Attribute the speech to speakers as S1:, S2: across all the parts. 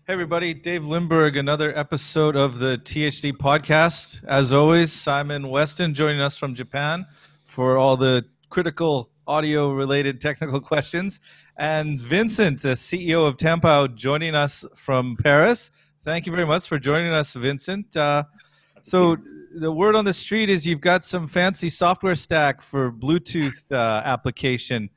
S1: Hey everybody, Dave Lindberg, another episode of the THD Podcast. As always, Simon Weston joining us from Japan for all the critical audio-related technical questions, and Vincent, the CEO of Tempow, joining us from Paris. Thank you very much for joining us, Vincent. So the word on the street is you've got some fancy software stack for Bluetooth application.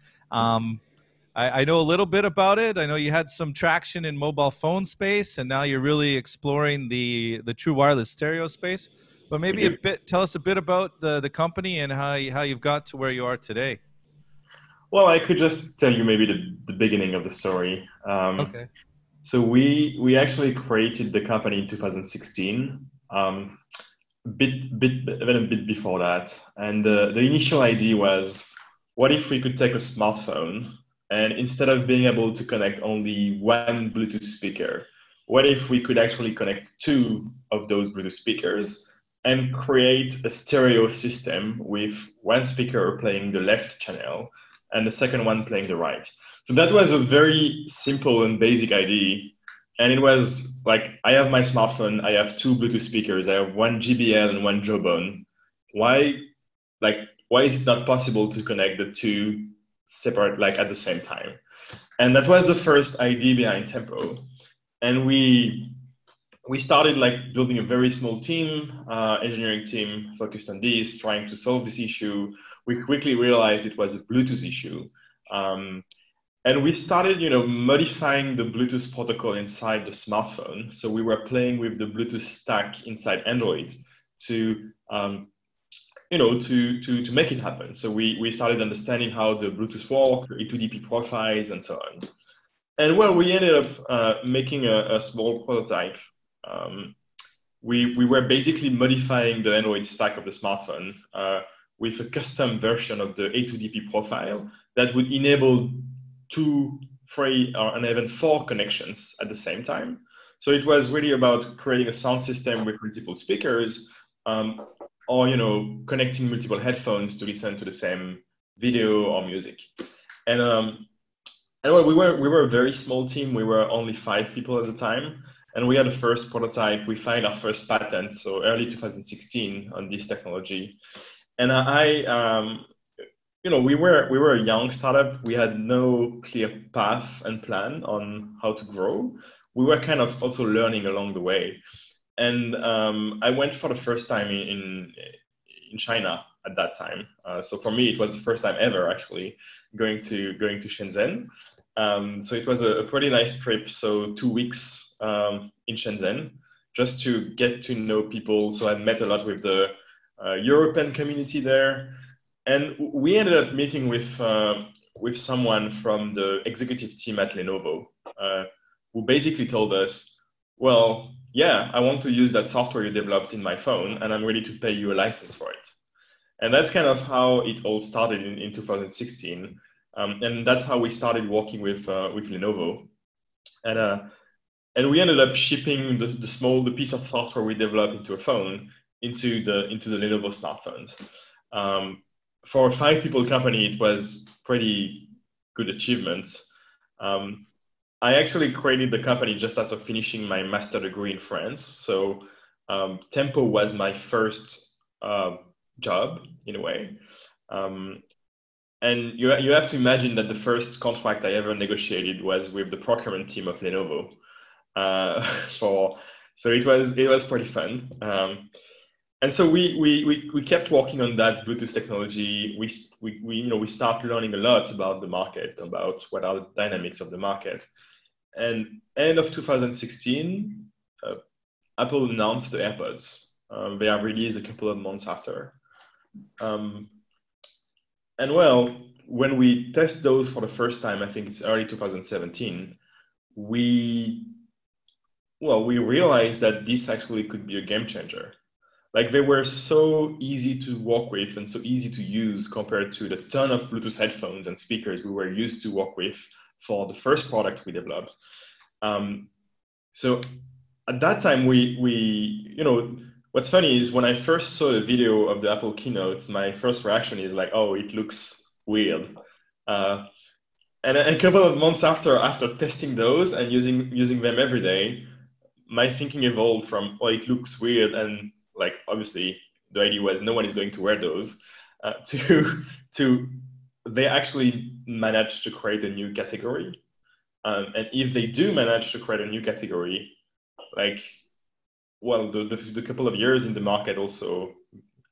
S1: I know a little bit about it. I know you had some traction in mobile phone space, and now you're really exploring the true wireless stereo space. But
S2: We
S1: maybe
S2: do.
S1: tell us a bit about the company and how you've got to where you are today.
S2: Well, I could just tell you maybe the beginning of the story.
S1: Okay.
S2: So we actually created the company in 2016, even a bit before that. And the initial idea was, what if we could take a smartphone and instead of being able to connect only one Bluetooth speaker, what if we could actually connect two of those Bluetooth speakers and create a stereo system with one speaker playing the left channel and the second one playing the right. So that was a very simple and basic idea. And it was like, I have my smartphone, I have two Bluetooth speakers, I have one JBL and one Jawbone. Why, like, why is it not possible to connect the two separate, like at the same time? And that was the first idea behind Tempo. And we started like building a very small team, engineering team focused on this, trying to solve this issue. We quickly realized it was a Bluetooth issue. And we started, modifying the Bluetooth protocol inside the smartphone. So we were playing with the Bluetooth stack inside Android to, to make it happen. So we started understanding how the Bluetooth work, E2DP profiles, and so on. And well, we ended up making a small prototype. We were basically modifying the Android stack of the smartphone with a custom version of the A2DP profile that would enable two, three, and even four connections at the same time. So it was really about creating a sound system with multiple speakers, or connecting multiple headphones to listen to the same video or music. And well, we were a very small team. We were only 5 people at the time, and we had a first prototype. We filed our first patent, so early 2016 on this technology. And we were a young startup. We had no clear path and plan on how to grow. We were kind of also learning along the way. And I went for the first time in China at that time. So for me, it was the first time ever actually going to Shenzhen. So it was a pretty nice trip. So 2 weeks in Shenzhen, just to get to know people. So I met a lot with the European community there. And we ended up meeting with someone from the executive team at Lenovo, who basically told us, well, yeah, I want to use that software you developed in my phone, and I'm ready to pay you a license for it. And that's kind of how it all started in 2016. And that's how we started working with Lenovo. And we ended up shipping the piece of software we developed into a phone into the Lenovo smartphones. For a 5 people company, it was pretty good achievements. I actually created the company just after finishing my master degree in France. So Tempo was my first job in a way. And you have to imagine that the first contract I ever negotiated was with the procurement team of Lenovo. So it was pretty fun. And so we kept working on that Bluetooth technology. We started learning a lot about the market, about what are the dynamics of the market. And end of 2016, Apple announced the AirPods. They are released a couple of months after. And well, when we test those for the first time, I think it's early 2017, we realized that this actually could be a game changer. Like they were so easy to work with and so easy to use compared to the ton of Bluetooth headphones and speakers we were used to work with for the first product we developed. So at that time, what's funny is when I first saw a video of the Apple keynote, my first reaction is like, oh, it looks weird. And a couple of months after testing those and using them every day, my thinking evolved from, well, it looks weird, and like obviously the idea was no one is going to wear those, to they actually managed to create a new category. And if they do manage to create a new category, like, well, the couple of years in the market also,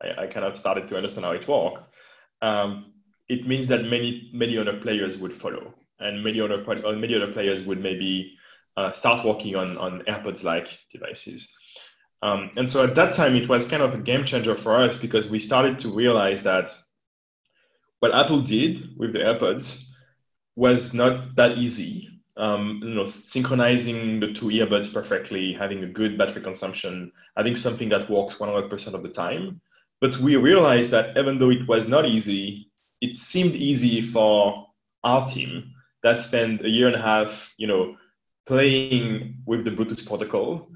S2: I kind of started to understand how it worked. It means that many other players would follow, and many other players would maybe start working on AirPods-like devices. And so at that time, it was kind of a game changer for us, because we started to realize that what Apple did with the AirPods was not that easy. Synchronizing the two earbuds perfectly, having a good battery consumption, having something that works 100% of the time. But we realized that even though it was not easy, it seemed easy for our team that spent a year and a half, playing with the Bluetooth protocol,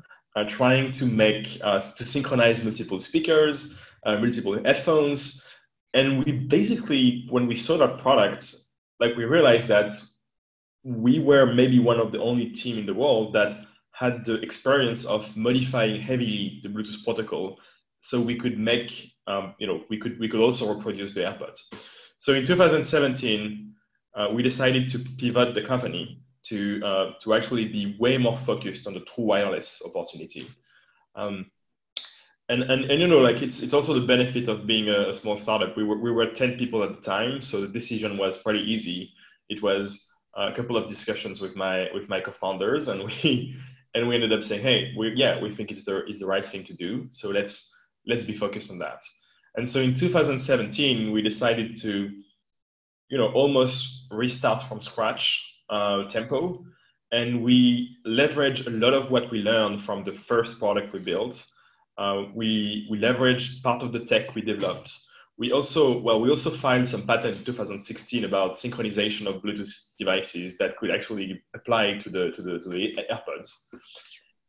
S2: trying to synchronize multiple speakers, multiple headphones. And we basically, when we saw that product, like, we realized that we were maybe one of the only team in the world that had the experience of modifying heavily the Bluetooth protocol, so we could make, we could also reproduce the AirPods. So in 2017, we decided to pivot the company to actually be way more focused on the true wireless opportunity. And like, it's also the benefit of being a small startup. We were 10 people at the time, so the decision was pretty easy. It was a couple of discussions with my co-founders, and we ended up saying, hey, we think it's the right thing to do. So let's be focused on that. And so in 2017, we decided to, almost restart from scratch Tempow, and we leveraged a lot of what we learned from the first product we built. We leveraged part of the tech we developed. We also filed some patent in 2016 about synchronization of Bluetooth devices that could actually apply to the AirPods.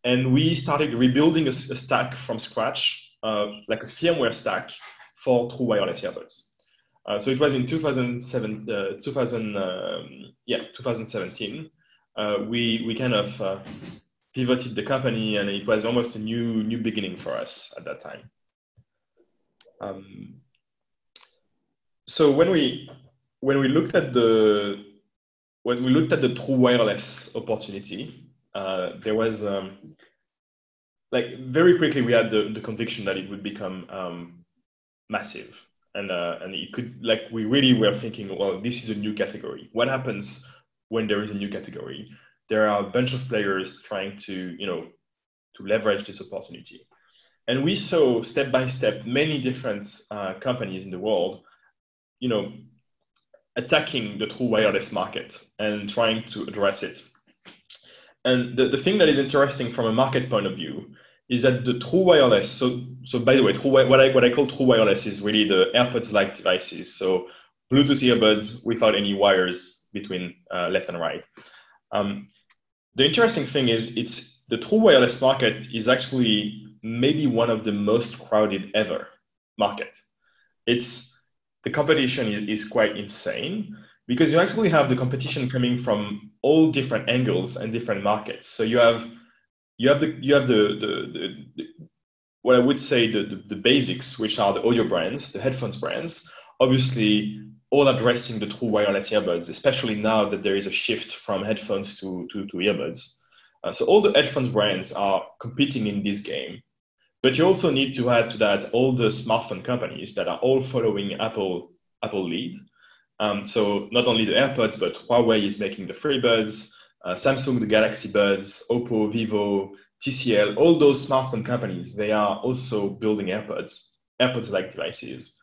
S2: And we started rebuilding a stack from scratch, like a firmware stack for true wireless AirPods. So it was in 2017. We kind of pivoted the company, and it was almost a new beginning for us at that time. So when we looked at the true wireless opportunity, there was like, very quickly we had the conviction that it would become massive, and it could, like, we really were thinking, well, this is a new category. What happens when there is a new category? There are a bunch of players trying to leverage this opportunity, and we saw step by step many different companies in the world, attacking the true wireless market and trying to address it. And the thing that is interesting from a market point of view is that the true wireless, so by the way, what I call true wireless is really the AirPods-like devices, so Bluetooth earbuds without any wires between left and right. The interesting thing is, the true wireless market is actually maybe one of the most crowded ever market. The competition is quite insane, because you actually have the competition coming from all different angles and different markets. So you have the what I would say the basics, which are the audio brands, the headphones brands, obviously all addressing the true wireless earbuds, especially now that there is a shift from headphones to earbuds. So all the headphones brands are competing in this game. But you also need to add to that all the smartphone companies that are all following Apple lead. So not only the AirPods, but Huawei is making the FreeBuds, Samsung the Galaxy Buds, Oppo, Vivo, TCL, all those smartphone companies, they are also building AirPods-like devices.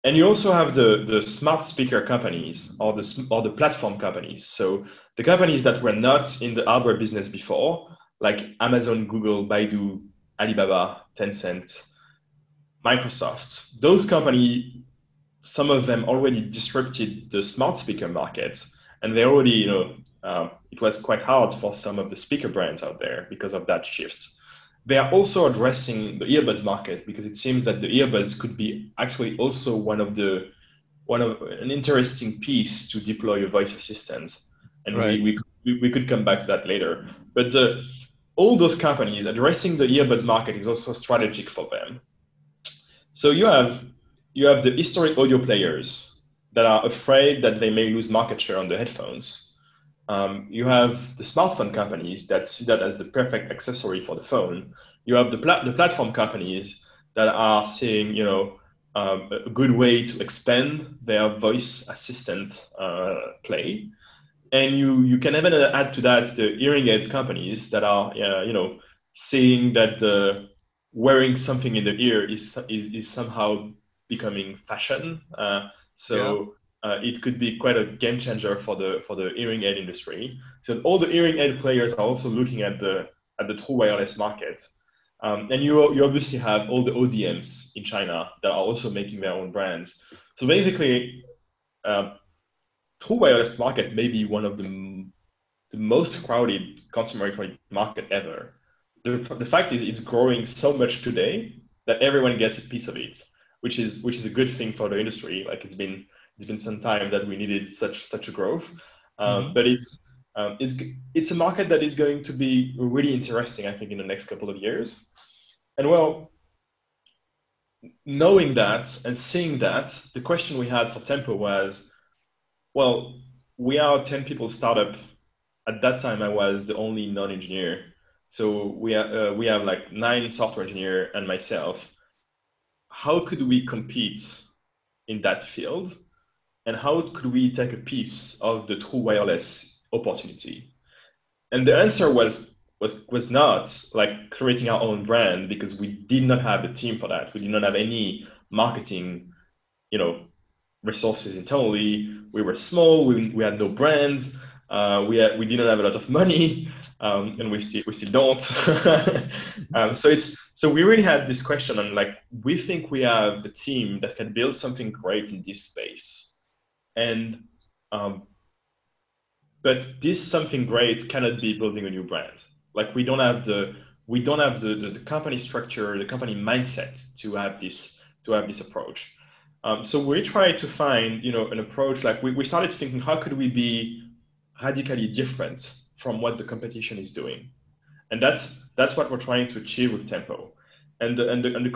S2: And you also have the smart speaker companies, or the platform companies. So the companies that were not in the hardware business before, like Amazon, Google, Baidu, Alibaba, Tencent, Microsoft, those companies, some of them already disrupted the smart speaker market, and they already, it was quite hard for some of the speaker brands out there because of that shift. They are also addressing the earbuds market, because it seems that the earbuds could be actually also one of the an interesting piece to deploy a voice assistant, and
S1: Right.
S2: we could come back to that later. But all those companies addressing the earbuds market is also strategic for them. So you have the historic audio players that are afraid that they may lose market share on the headphones. You have the smartphone companies that see that as the perfect accessory for the phone. You have the platform companies that are seeing, a good way to expand their voice assistant play. And you can even add to that the hearing aid companies that are, seeing that wearing something in the ear is somehow becoming fashion.
S1: Yeah.
S2: It could be quite a game changer for the hearing aid industry. So all the hearing aid players are also looking at the true wireless market. And you obviously have all the ODMs in China that are also making their own brands. So basically, uh, true wireless market may be one of the most crowded consumer electronic market ever. The fact is it's growing so much today that everyone gets a piece of it, which is a good thing for the industry. Like it's been some time that we needed such a growth,
S1: Hmm.
S2: but it's a market that is going to be really interesting, I think, in the next couple of years. And well, knowing that and seeing that, the question we had for Tempo was, well, we are a 10 people startup. At that time, I was the only non-engineer. So we have like 9 software engineer and myself. How could we compete in that field? And how could we take a piece of the true wireless opportunity? And the answer was not like creating our own brand because we did not have the team for that. We did not have any marketing, you know, resources internally. We were small. We had no brands. We didn't have a lot of money, and we still don't. So we really had this question on like we think we have the team that can build something great in this space, and um, but this something great cannot be building a new brand. Like we don't have the company structure, the company mindset to have this approach. So we tried to find, an approach like we started thinking, how could we be radically different from what the competition is doing? And that's what we're trying to achieve with Tempo. And the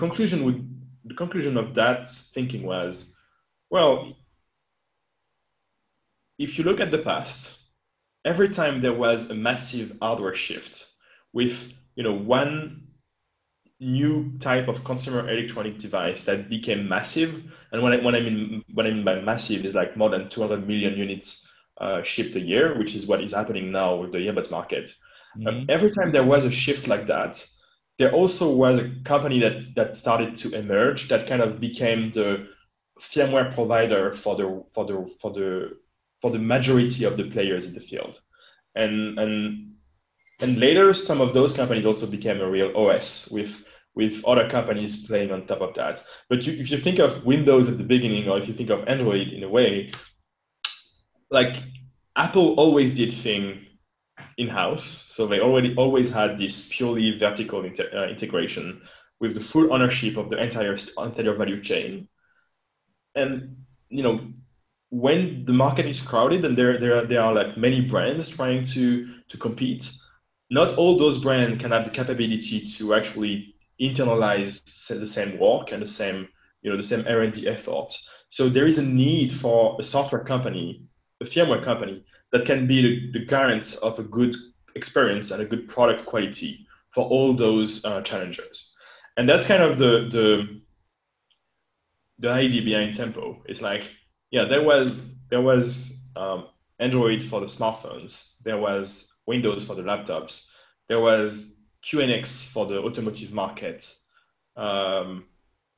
S2: conclusion of that thinking was, well, if you look at the past, every time there was a massive hardware shift with, one new type of consumer electronic device that became massive. And what I mean by massive is like more than 200 million units shipped a year, which is what is happening now with the earbuds market.
S1: Hmm.
S2: Every time there was a shift like that, there also was a company that started to emerge that kind of became the firmware provider for the majority of the players in the field. And and later, some of those companies also became a real OS with other companies playing on top of that. But if you think of Windows at the beginning, or if you think of Android in a way, like Apple always did thing in-house, so they already always had this purely vertical integration with the full ownership of the entire value chain. And when the market is crowded and there are like many brands trying to compete, not all those brands can have the capability to actually internalize the same work and the same R&D effort. So there is a need for a software company, a firmware company that can be the garant of a good experience and a good product quality for all those challengers. And that's kind of the idea behind Tempo. It's like, yeah, there was Android for the smartphones, there was Windows for the laptops, there was QNX for the automotive market, um,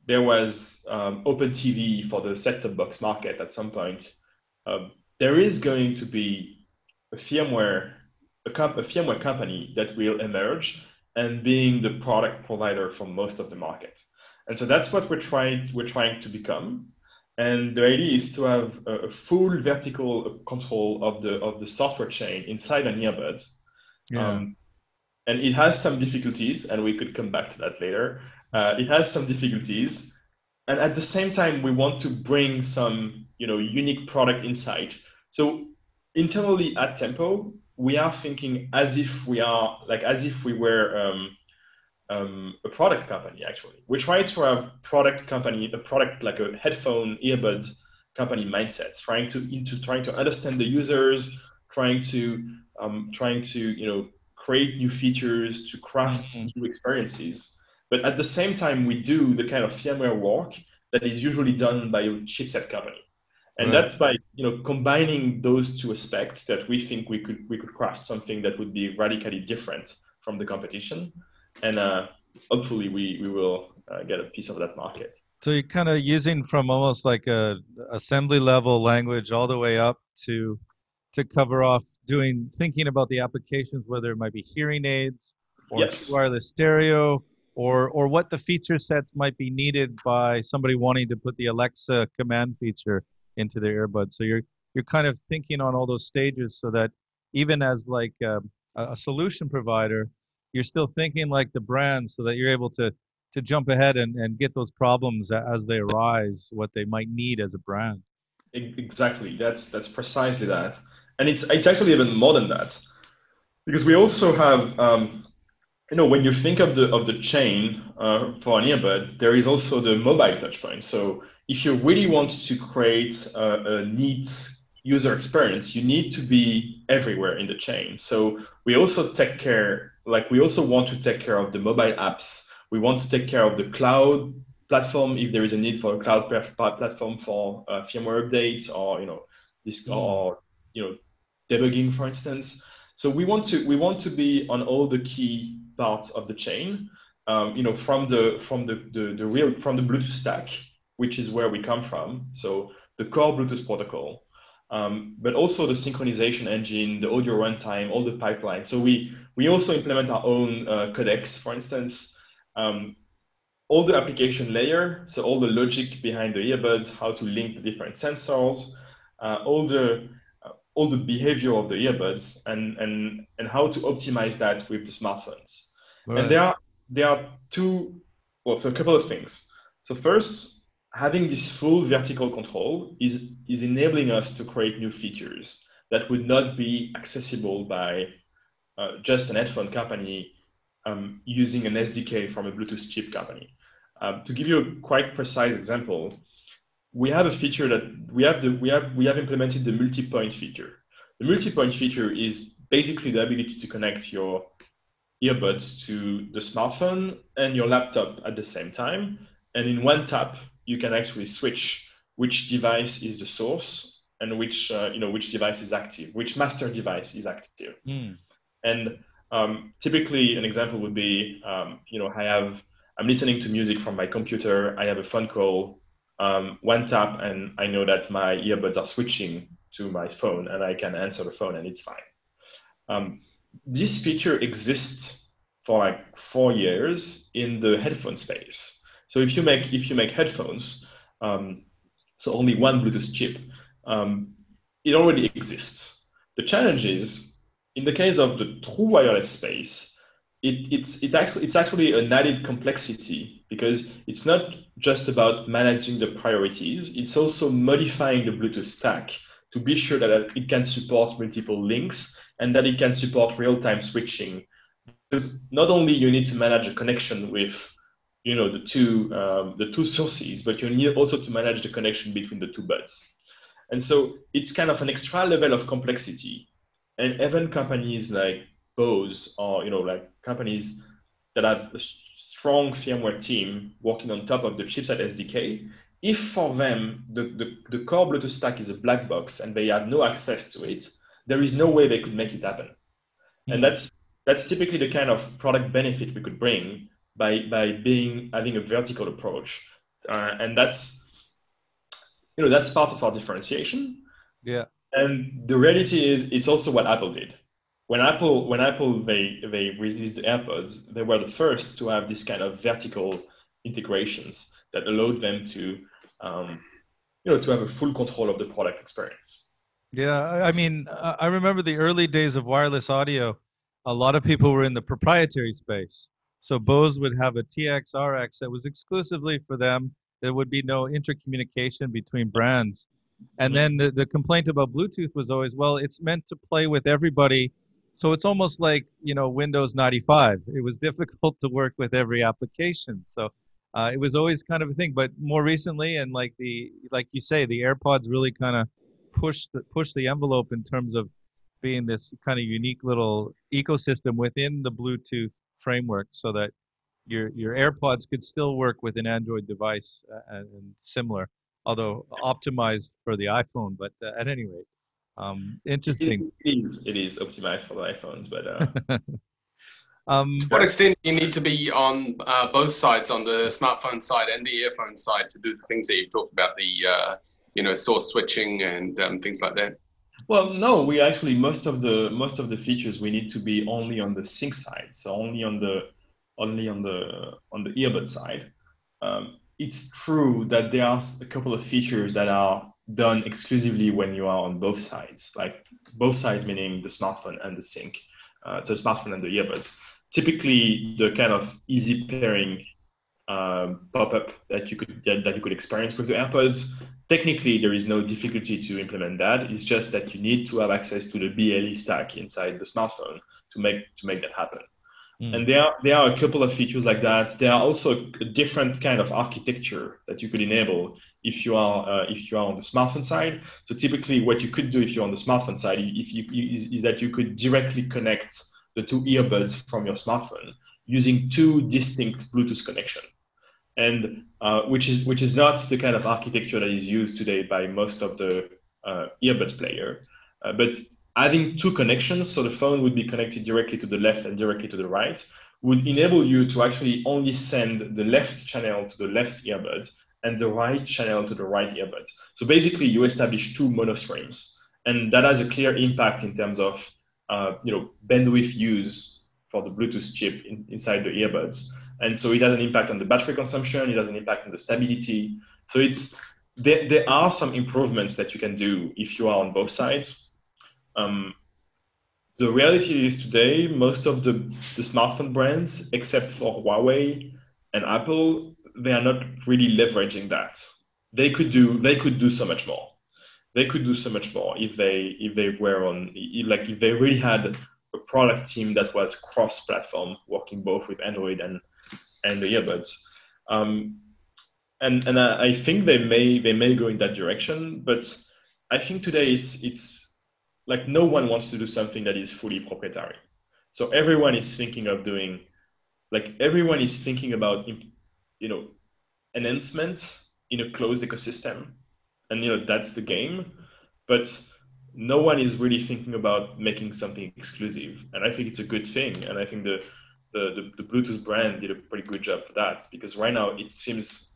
S2: there was OpenTV for the set-top box market at some point. There is going to be a a firmware company that will emerge and being the product provider for most of the market. And so that's what we're trying to become. And the idea is to have a full vertical control of the software chain inside an earbud.
S1: Yeah.
S2: Um, and it has some difficulties, and we could come back to that later. It has some difficulties, and at the same time, we want to bring some, unique product insight. So internally at Tempo, we are thinking as if we were a product company. Actually, we try to have a product like a headphone earbud company mindset, trying to understand the users, trying to create new features, to craft
S1: Mhm.
S2: new experiences. But at the same time, we do the kind of firmware work that is usually done by a chipset company. And
S1: Right.
S2: that's by combining those two aspects that we think we could craft something that would be radically different from the competition, and hopefully we will get a piece of that market.
S1: So you're kind of using from almost like a assembly level language all the way up to cover off thinking about the applications, whether it might be hearing aids or true
S2: Yes,
S1: wireless stereo, or what the feature sets might be needed by somebody wanting to put the Alexa command feature into their earbuds. So you're kind of thinking on all those stages so that even as like a solution provider, you're still thinking like the brand so that you're able to jump ahead and get those problems as they arise, what they might need as a brand.
S2: exactly. That's precisely that, and it's actually even more than that, because we also have when you think of the chain for an earbud, there is also the mobile touchpoint. So if you really want to create a neat user experience, you need to be everywhere in the chain. So we also want to take care of the mobile apps. We want to take care of the cloud platform if there is a need for a platform for firmware updates, or this
S1: Mm.
S2: or debugging, for instance. So we want to be on all the key parts of the chain, from the Bluetooth stack, which is where we come from. So the core Bluetooth protocol, but also the synchronization engine, the audio runtime, all the pipeline. So we also implement our own codecs, for instance. All the application layer, so all the logic behind the earbuds, how to link the different sensors, uh, all the all the behavior of the earbuds, and how to optimize that with the smartphones. And
S1: Right.
S2: there are a couple of things. So first, having this full vertical control is enabling us to create new features that would not be accessible by just an headphone company using an SDK from a Bluetooth chip company. To give you a quite precise example, we have a feature that we have implemented the multi-point feature. The multi-point feature is basically the ability to connect your earbuds to the smartphone and your laptop at the same time, and in one tap you can actually switch which device is the source and which device is active, which master device is active.
S1: Mm.
S2: And typically, an example would be, I'm listening to music from my computer. I have a phone call, one tap, and I know that my earbuds are switching to my phone, and I can answer the phone, and it's fine. Um, this feature exists for like 4 years in the headphone space. So if you make headphones, so only one Bluetooth chip, um, it already exists. The challenge is, in the case of the true wireless space, it's actually an added complexity, because it's not just about managing the priorities, it's also modifying the Bluetooth stack to be sure that it can support multiple links and that it can support real-time switching. Because not only you need to manage a connection with the two sources, but you need also to manage the connection between the two buds. And so it's kind of an extra level of complexity. And even companies like Bose, or like companies that have a strong firmware team working on top of the chipset SDK, if for them the core Bluetooth stack is a black box and they have no access to it, there is no way they could make it happen. And
S1: Mm.
S2: that's typically the kind of product benefit we could bring by having a vertical approach. And that's part of our differentiation.
S1: Yeah.
S2: And the reality is, it's also what Apple did. When Apple they released the AirPods, they were the first to have this kind of vertical integrations that allowed them um, to have a full control of the product experience.
S1: Yeah, I mean, I remember the early days of wireless audio. A lot of people were in the proprietary space. So Bose would have a TX-RX that was exclusively for them. there would be no intercommunication between brands. And then the complaint about Bluetooth was always, well, it's meant to play with everybody. So it's almost like, Windows 95. It was difficult to work with every application. So it was always kind of a thing. But more recently, and like you say, the AirPods really kind of push the envelope in terms of being this kind of unique little ecosystem within the Bluetooth framework, so that your AirPods could still work with an Android device and similar, although optimized for the iPhone. But at any rate, interesting.
S2: It is optimized for the iPhones, but
S3: to what extent do you need to be on both sides, on the smartphone side and the earphone side, to do the things that you've talked about, the source switching and things like that?
S2: Well, no, we actually most of the features we need to be only on the sync side, so only on the earbud side. It's true that there are a couple of features that are done exclusively when you are on both sides, like both sides meaning the smartphone and the sync, so the smartphone and the earbuds. Typically, the kind of easy pairing pop-up that you could experience with the AirPods. Technically, there is no difficulty to implement that. It's just that you need to have access to the BLE stack inside the smartphone to make that happen. And there are a couple of features like that. There are also a different kind of architecture that you could enable if you are on the smartphone side. So typically, what you could do if you're on the smartphone side, is that you could directly connect the two earbuds from your smartphone using two distinct Bluetooth connections, and which is not the kind of architecture that is used today by most of the earbuds player, but having two connections, so the phone would be connected directly to the left and directly to the right, would enable you to actually only send the left channel to the left earbud and the right channel to the right earbud. So basically, you establish two monostreams, and that has a clear impact in terms of bandwidth use for the Bluetooth chip inside the earbuds. And so it has an impact on the battery consumption, it has an impact on the stability. So there are some improvements that you can do if you are on both sides. The reality is today, most of the smartphone brands, except for Huawei and Apple, they are not really leveraging that. They could do so much more. They could do so much more if they were on, like if they really had a product team that was cross-platform, working both with Android and the earbuds. And I think they may go in that direction, but I think today it's like no one wants to do something that is fully proprietary. So everyone is thinking about enhancement in a closed ecosystem, and that's the game. But no one is really thinking about making something exclusive, and I think it's a good thing. And I think the Bluetooth brand did a pretty good job for that, because right now it seems,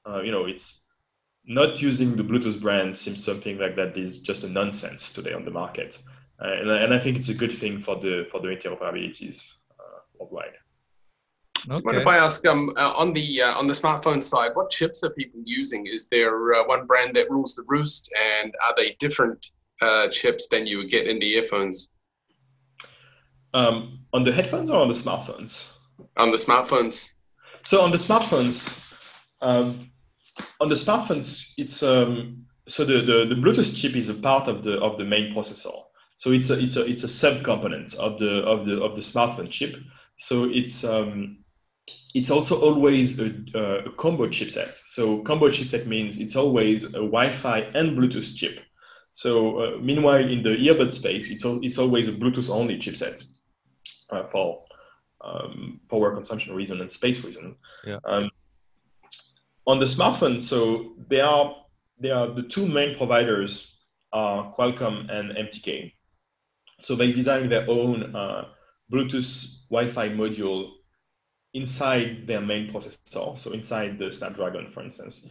S2: it's not using the Bluetooth brand seems something like that is just a nonsense today on the market, and I think it's a good thing for the interoperabilities worldwide.
S3: Okay. What if I ask, on the smartphone side, what chips are people using? Is there one brand that rules the roost, and are they different chips than you would get in the earphones?
S2: On the headphones or on the smartphones?
S3: On the smartphones.
S2: So on the smartphones. It's so the Bluetooth chip is a part of the main processor. So it's a subcomponent of the smartphone chip. So it's also always a combo chipset. So combo chipset means it's always a Wi-Fi and Bluetooth chip. So meanwhile, in the earbud space, it's always a Bluetooth only chipset for power consumption reason and space reason.
S1: Yeah.
S2: On the smartphone, so they are the two main providers are Qualcomm and MTK. So they design their own Bluetooth Wi-Fi module inside their main processor, so inside the Snapdragon, for instance.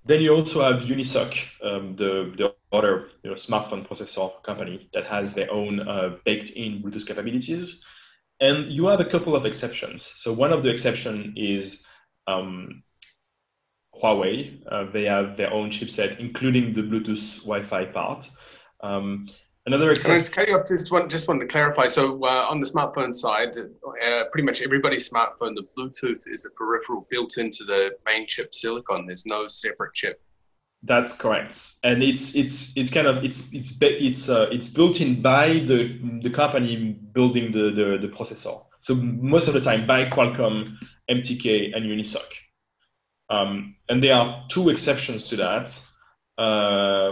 S2: Then you also have Unisoc, the other smartphone processor company that has their own baked-in Bluetooth capabilities. And you have a couple of exceptions. So one of the exceptions is Huawei. They have their own chipset, including the Bluetooth Wi-Fi part. Another exception.
S3: Can I just wanted to clarify. So on the smartphone side, pretty much everybody's smartphone, the Bluetooth is a peripheral built into the main chip silicon. There's no separate chip.
S2: That's correct, and it's built in by the company building the processor. So most of the time by Qualcomm, MTK, and Unisoc. And there are two exceptions to that,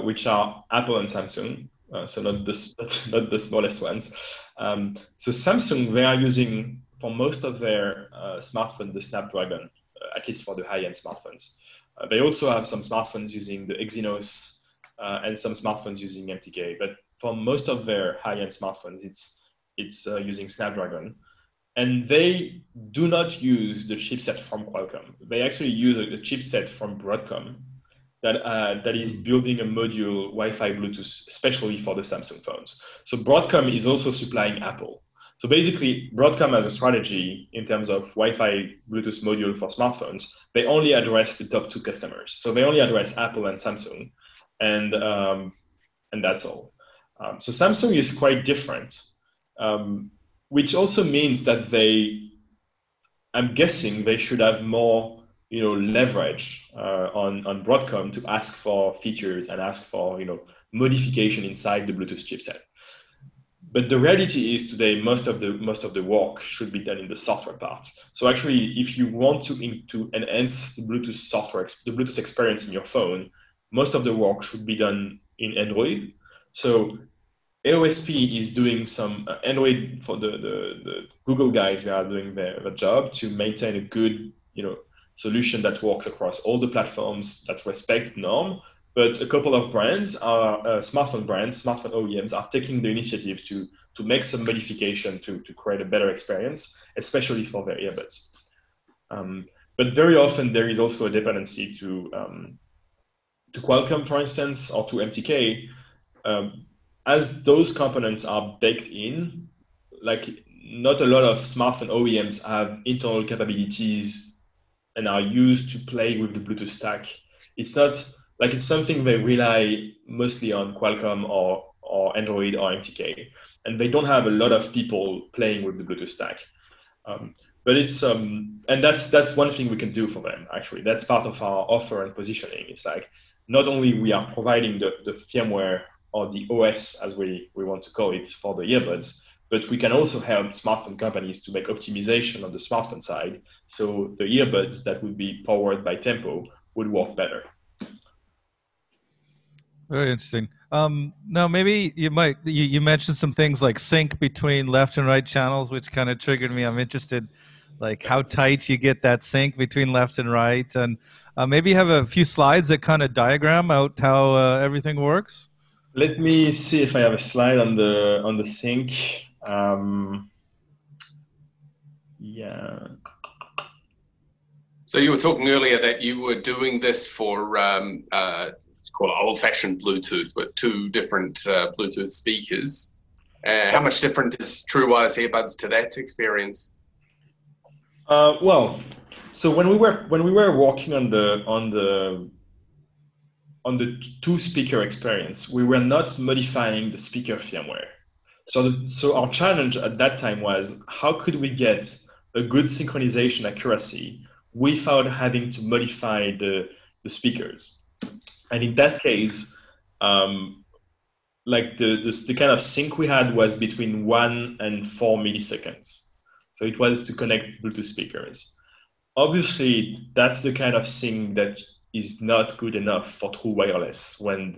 S2: which are Apple and Samsung. So not the smallest ones. So Samsung, they are using for most of their smartphones the Snapdragon, at least for the high-end smartphones. They also have some smartphones using the Exynos and some smartphones using MTK. But for most of their high-end smartphones, it's using Snapdragon. And they do not use the chipset from Qualcomm. They actually use a chipset from Broadcom that is building a module Wi-Fi Bluetooth, especially for the Samsung phones. So Broadcom is also supplying Apple. So basically, Broadcom has a strategy in terms of Wi-Fi Bluetooth module for smartphones. They only address the top two customers. So they only address Apple and Samsung, and that's all. So Samsung is quite different, which also means that I'm guessing they should have more leverage on Broadcom to ask for features and ask for modification inside the Bluetooth chipset. But the reality is today most of the work should be done in the software part. So actually, if you want to enhance the Bluetooth software, the Bluetooth experience in your phone, most of the work should be done in Android. So AOSP is doing some Android for the Google guys. They are doing their job to maintain a good solution that works across all the platforms that respect norm. But a couple of brands smartphone OEMs are taking the initiative to make some modification to create a better experience, especially for their earbuds. But very often there is also a dependency to Qualcomm, for instance, or to MTK. As those components are baked in, like not a lot of smartphone OEMs have internal capabilities and are used to play with the Bluetooth stack. It's not like it's something they rely mostly on Qualcomm or Android or MTK, and they don't have a lot of people playing with the Bluetooth stack. But it's and that's one thing we can do for them. Actually, that's part of our offer and positioning. It's like not only we are providing the firmware or the OS as we want to call it for the earbuds, but we can also help smartphone companies to make optimization on the smartphone side, so the earbuds that would be powered by Tempow would work better.
S1: Very interesting. Now, maybe you mentioned some things like sync between left and right channels, which kind of triggered me. I'm interested, like how tight you get that sync between left and right, and maybe you have a few slides that kind of diagram out how everything works.
S2: Let me see if I have a slide on the sync. Yeah.
S3: So you were talking earlier that you were doing this for it's called old-fashioned Bluetooth with two different Bluetooth speakers. How much different is true wireless earbuds to that experience?
S2: Well, so when we were working on the two speaker experience, we were not modifying the speaker firmware. So our challenge at that time was how could we get a good synchronization accuracy without having to modify the speakers. And in that case, like the kind of sync we had was between 1 and 4 milliseconds. So it was to connect Bluetooth speakers. Obviously, that's the kind of sync that is not good enough for true wireless when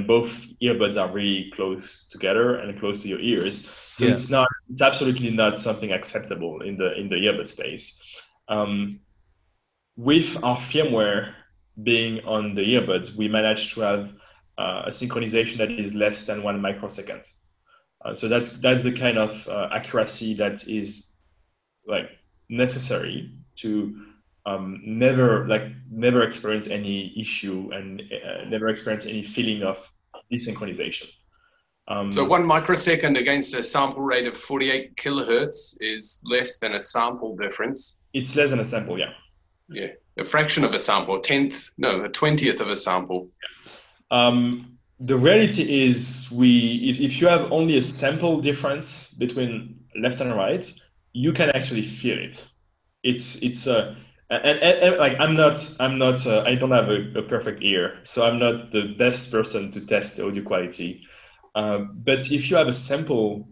S2: both earbuds are really close together and close to your ears. So yeah. It's absolutely not something acceptable in the earbud space. With our firmware being on the earbuds, we managed to have a synchronization that is less than 1 microsecond. So that's the kind of accuracy that is like necessary to never experience any issue and never experience any feeling of desynchronization.
S3: So 1 microsecond against a sample rate of 48 kilohertz is less than a sample difference.
S2: It's less than a sample, yeah.
S3: Yeah, a fraction of a sample, a 20th of a sample.
S2: The reality is if you have only a sample difference between left and right, you can actually feel it. It's and like I'm not I don't have a perfect ear, so I'm not the best person to test the audio quality. But if you have a sample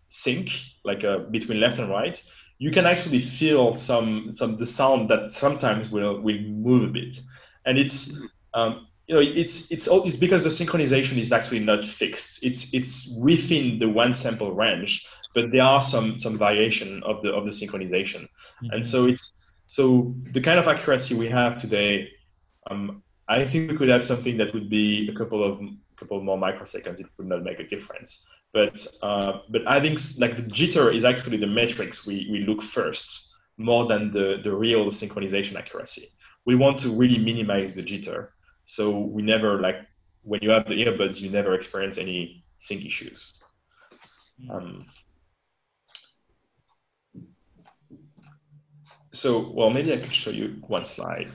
S2: sync like between left and right, you can actually feel some the sound that sometimes will move a bit, and it's because the synchronization is actually not fixed. It's within the one sample range, but there are some variation of the synchronization, and so the kind of accuracy we have today, I think we could have something that would be a couple more microseconds. It would not make a difference. But I think like the jitter is actually the metrics we look first more than the real synchronization accuracy. We want to really minimize the jitter. So we never, like when you have the earbuds, you never experience any sync issues. So, well, maybe I could show you one slide.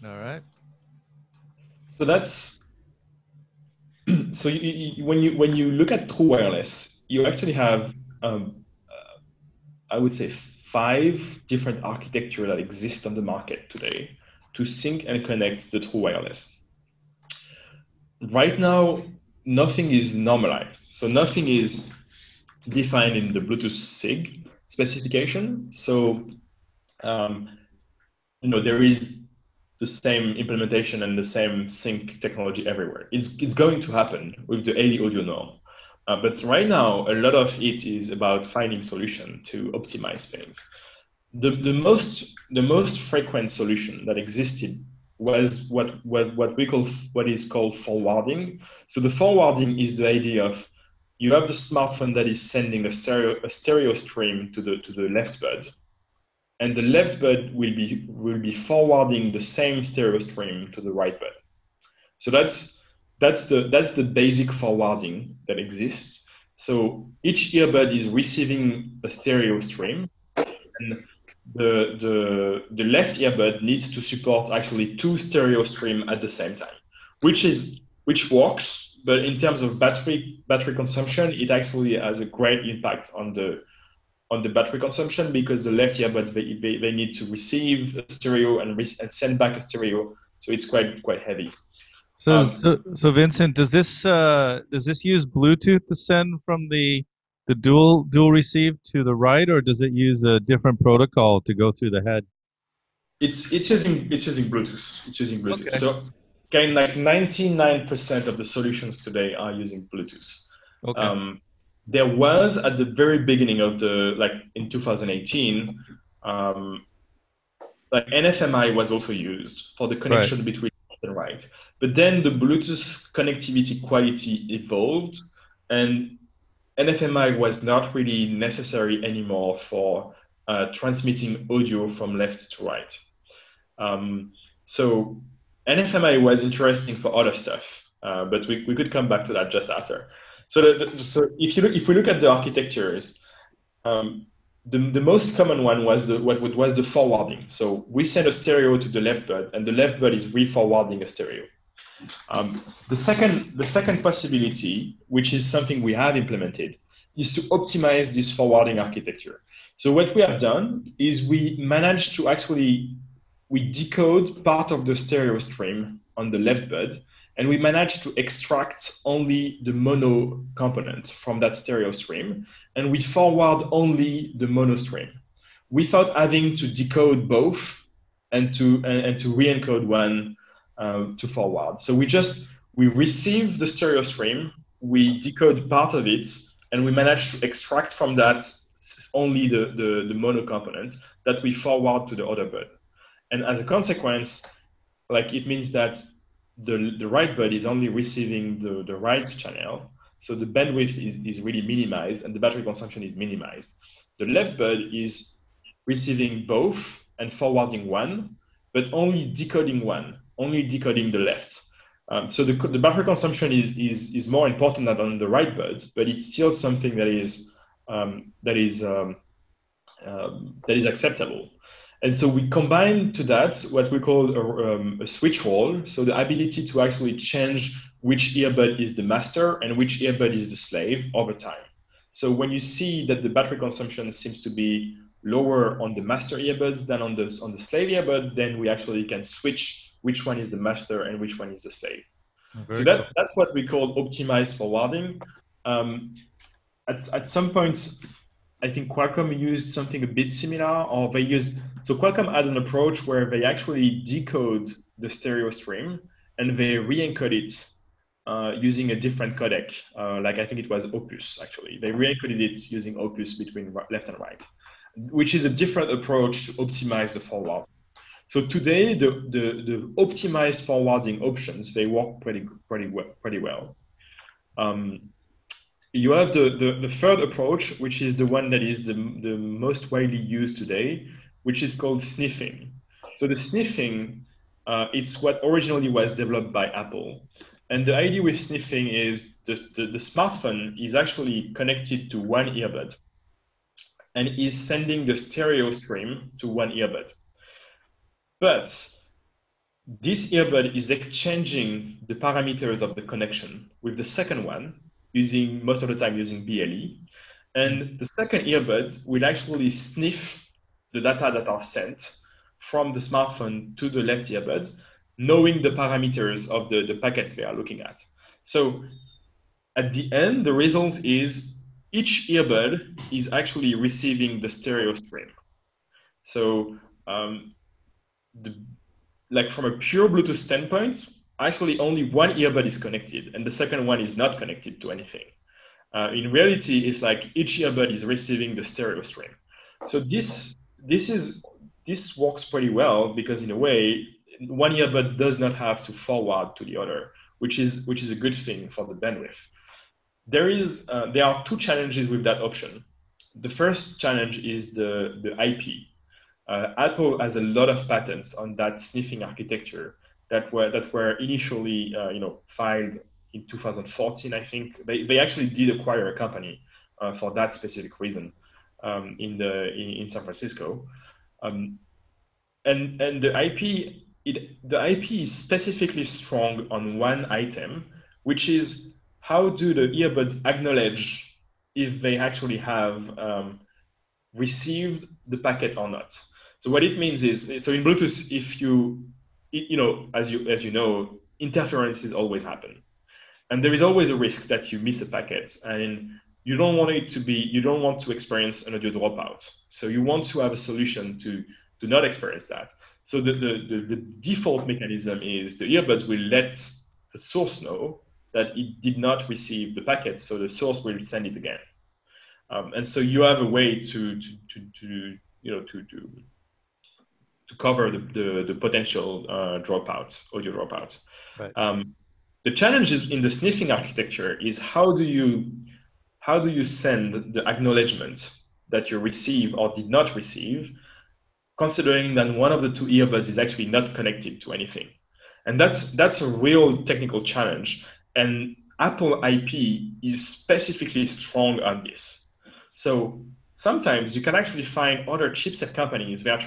S1: All right.
S2: So that's so when you look at true wireless, you actually have I would say 5 different architectures that exist on the market today to sync and connect the true wireless. Right now, nothing is normalized, so nothing is defined in the Bluetooth SIG specification. So there is the same implementation and the same sync technology everywhere. It's going to happen with the 80 audio norm. But right now, a lot of it is about finding solution to optimize things. The most frequent solution that existed was what is called forwarding. So the forwarding is the idea of you have the smartphone that is sending a stereo stream to the left bud, and the left bud will be forwarding the same stereo stream to the right bud. So that's the basic forwarding that exists. So each earbud is receiving a stereo stream, and the left earbud needs to support actually 2 stereo streams at the same time, which works, but in terms of battery consumption, it actually has a great impact on the battery consumption, because the left earbuds they need to receive a stereo and send back a stereo, so it's quite heavy.
S1: So Vincent, does this use Bluetooth to send from the dual receive to the right, or does it use a different protocol to go through the head?
S2: It's using Bluetooth. It's using Bluetooth.
S1: Okay.
S2: So kind of like 99% of the solutions today are using Bluetooth.
S1: Okay.
S2: There was at the very beginning of in 2018, like NFMI was also used for the connection between left and right. But then the Bluetooth connectivity quality evolved, and NFMI was not really necessary anymore for transmitting audio from left to right. So NFMI was interesting for other stuff, but we could come back to that just after. So if we look at the architectures, the most common one was the forwarding. So we send a stereo to the left bud, and the left bud is re-forwarding a stereo. The second possibility, which is something we have implemented, is to optimize this forwarding architecture. So what we have done is we managed to we decode part of the stereo stream on the left bud, and we managed to extract only the mono component from that stereo stream, and we forward only the mono stream without having to decode both and to re-encode one to forward. So we receive the stereo stream, we decode part of it, and we manage to extract from that only the mono component that we forward to the other bud. And as a consequence, it means that the right bud is only receiving the right channel, so the bandwidth is really minimized and the battery consumption is minimized. The left bud is receiving both and forwarding one, but only decoding one, only decoding the left. So the battery consumption is more important than on the right bud, but it's still something that is acceptable. And so we combine to that what we call a switch role, so the ability to actually change which earbud is the master and which earbud is the slave over time. So when you see that the battery consumption seems to be lower on the master earbuds than on the slave earbud, then we actually can switch which one is the master and which one is the slave. So that's what we call optimized forwarding. At some points, I think Qualcomm used something a bit similar, or so Qualcomm had an approach where they actually decode the stereo stream and they re-encode it using a different codec. Like I think it was Opus, actually. They re-encoded it using Opus between left and right, which is a different approach to optimize the forward. So today, the optimized forwarding options, they work pretty well. You have the third approach, which is the one that is the most widely used today, which is called sniffing. So the sniffing, it's what originally was developed by Apple. And the idea with sniffing is the smartphone is actually connected to one earbud and is sending the stereo stream to one earbud. But this earbud is exchanging the parameters of the connection with the second one, most of the time using BLE. And the second earbud will actually sniff the data that are sent from the smartphone to the left earbud, knowing the parameters of the packets they are looking at. So at the end, the result is each earbud is actually receiving the stereo stream. So like from a pure Bluetooth standpoint, actually only one earbud is connected and the second one is not connected to anything. In reality, it's like each earbud is receiving the stereo stream. So this works pretty well because in a way, one earbud does not have to forward to the other, which is a good thing for the bandwidth. There are two challenges with that option. The first challenge is the IP. Apple has a lot of patents on that sniffing architecture that were initially filed in 2014. I think they actually did acquire a company for that specific reason in San Francisco, and the IP is specifically strong on one item, which is how do the earbuds acknowledge if they actually have received the packet or not. So what it means is, so in Bluetooth, if as you know, interferences always happen, and there is always a risk that you miss a packet, and you don't want to experience an audio dropout. So you want to have a solution to not experience that. So the default mechanism is the earbuds will let the source know that it did not receive the packet, so the source will send it again. And so you have a way to cover the potential dropouts, audio dropouts. Right. The challenge is in the sniffing architecture is how do you send the acknowledgement that you receive or did not receive, considering that one of the two earbuds is actually not connected to anything. And that's a real technical challenge. And Apple IP is specifically strong on this. So sometimes you can actually find other chipset companies, they are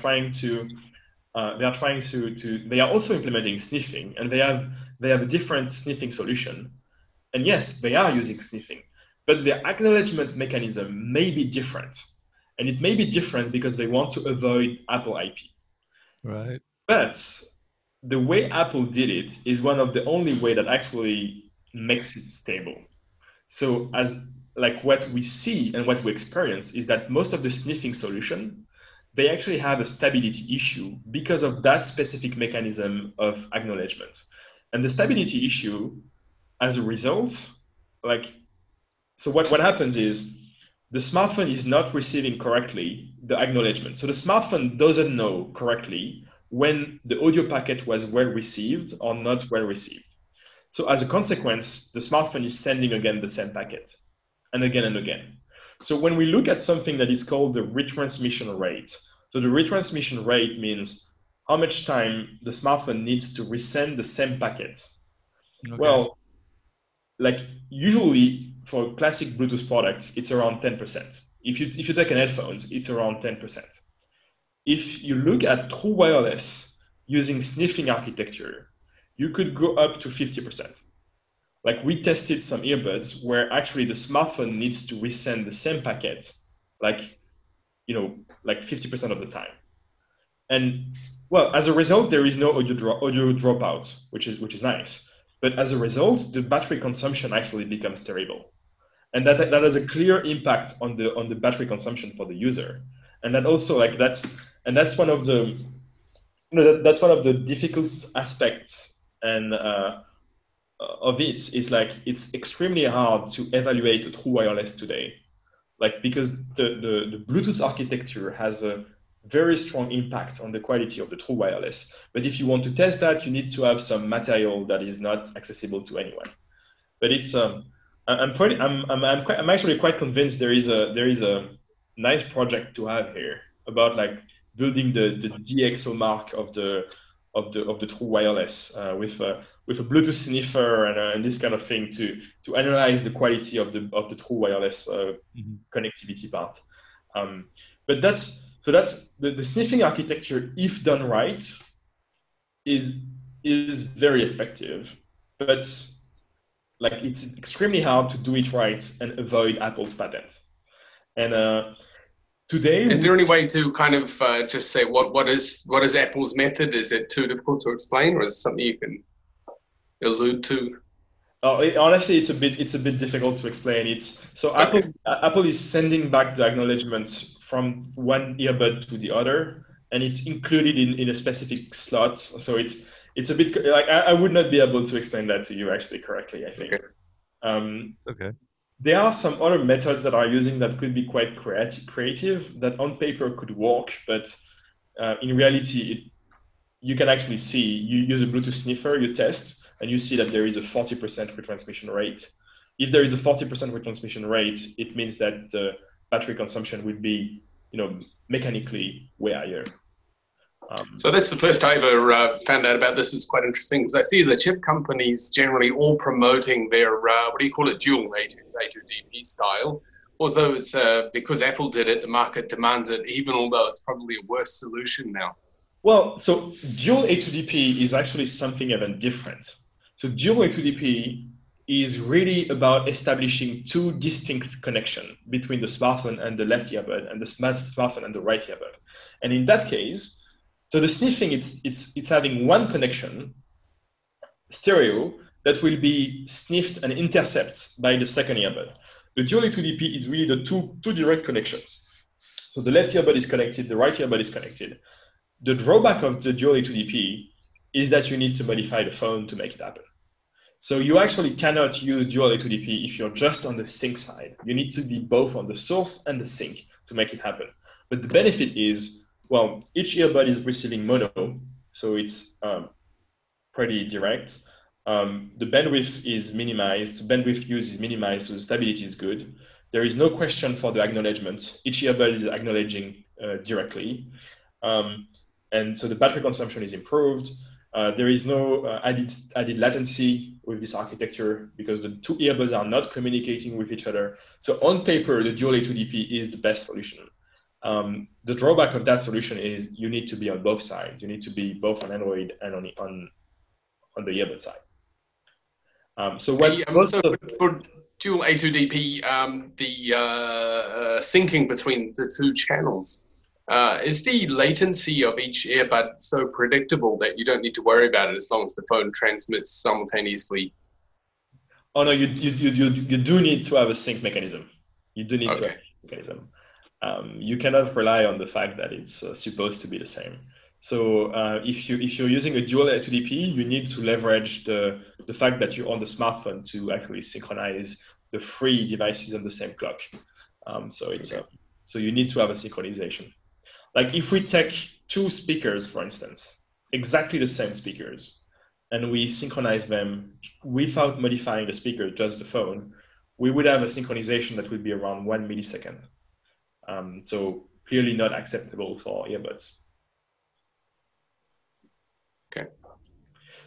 S2: also implementing sniffing, and they have a different sniffing solution. And yes, they are using sniffing, but their acknowledgement mechanism may be different. And it may be different because they want to avoid Apple IP.
S1: Right.
S2: But the way Apple did it is one of the only way that actually makes it stable. So like what we see and what we experience is that most of the sniffing solution, they actually have a stability issue because of that specific mechanism of acknowledgement. And the stability issue, as a result, so what happens is the smartphone is not receiving correctly the acknowledgement. So the smartphone doesn't know correctly when the audio packet was well received or not well received. So as a consequence, the smartphone is sending again the same packet and again and again. So when we look at something that is called the retransmission rate, so the retransmission rate means how much time the smartphone needs to resend the same packet
S1: Okay.
S2: Well, like usually for classic Bluetooth products, it's around 10%. If you take an headphones, it's around 10%. If you look at true wireless using sniffing architecture, you could go up to 50%. Like we tested some earbuds where actually the smartphone needs to resend the same packet, like 50% of the time. And well, as a result, there is no audio dropout, which is nice. But as a result, the battery consumption actually becomes terrible, and that has a clear impact on the battery consumption for the user. And that also that's one of the that's one of the difficult aspects and of it is like it's extremely hard to evaluate a true wireless today, like because the Bluetooth architecture has a very strong impact on the quality of the true wireless. But if you want to test that, you need to have some material that is not accessible to anyone. But it's I'm actually quite convinced there is a nice project to have here about like building the DxO mark of the true wireless with a Bluetooth sniffer and this kind of thing to analyze the quality of the true wireless connectivity part. But that's the sniffing architecture, if done right, is very effective, but like it's extremely hard to do it right and avoid Apple's patent. And today,
S3: is there any way to kind of just say what is Apple's method? Is it too difficult to explain, or is it something you can allude to?
S2: Honestly, it's a bit difficult to explain. Apple is sending back the acknowledgement from one earbud to the other, and it's included in a specific slot. So it's a bit like I would not be able to explain that to you actually correctly, I think.
S1: Okay.
S2: There are some other methods that are using that could be quite creative that on paper could work, but in reality, you can actually see, you use a Bluetooth sniffer, you test, and you see that there is a 40% retransmission rate. If there is a 40% retransmission rate, it means that the battery consumption would be, mechanically way higher.
S3: So that's the first I ever found out about this. Is quite interesting because I see the chip companies generally all promoting their, what do you call it, dual A2DP style. Although it's because Apple did it, the market demands it, even although it's probably a worse solution now.
S2: Well, so dual A2DP is actually something even different. So dual A2DP is really about establishing two distinct connections between the smartphone and the left earbud and the smartphone and the right earbud. And in that case, so the sniffing, it's having one connection, stereo, that will be sniffed and intercepted by the second earbud. The dual A2DP is really the two direct connections. So the left earbud is connected, the right earbud is connected. The drawback of the dual A2DP is that you need to modify the phone to make it happen. So you actually cannot use dual A2DP if you're just on the sync side. You need to be both on the source and the sync to make it happen. But the benefit is, well, each earbud is receiving mono, so it's pretty direct. The bandwidth is minimized, the bandwidth use is minimized, so the stability is good. There is no question for the acknowledgement. Each earbud is acknowledging directly. And so the battery consumption is improved. There is no added latency with this architecture because the two earbuds are not communicating with each other. So on paper, the dual A2DP is the best solution. The drawback of that solution is you need to be on both sides. You need to be both on Android and on the earbud side.
S3: For dual A2DP, the syncing between the two channels, is the latency of each earbud so predictable that you don't need to worry about it as long as the phone transmits simultaneously?
S2: Oh no, you do need to have a sync mechanism. You do need to have a sync mechanism. You cannot rely on the fact that it's supposed to be the same. So if you're using a dual A2DP, you need to leverage the fact that you're on the smartphone to actually synchronize the three devices on the same clock. So you need to have a synchronization. Like if we take two speakers, for instance, exactly the same speakers, and we synchronize them without modifying the speaker, just the phone, we would have a synchronization that would be around 1 millisecond. So clearly not acceptable for earbuds.
S3: Okay.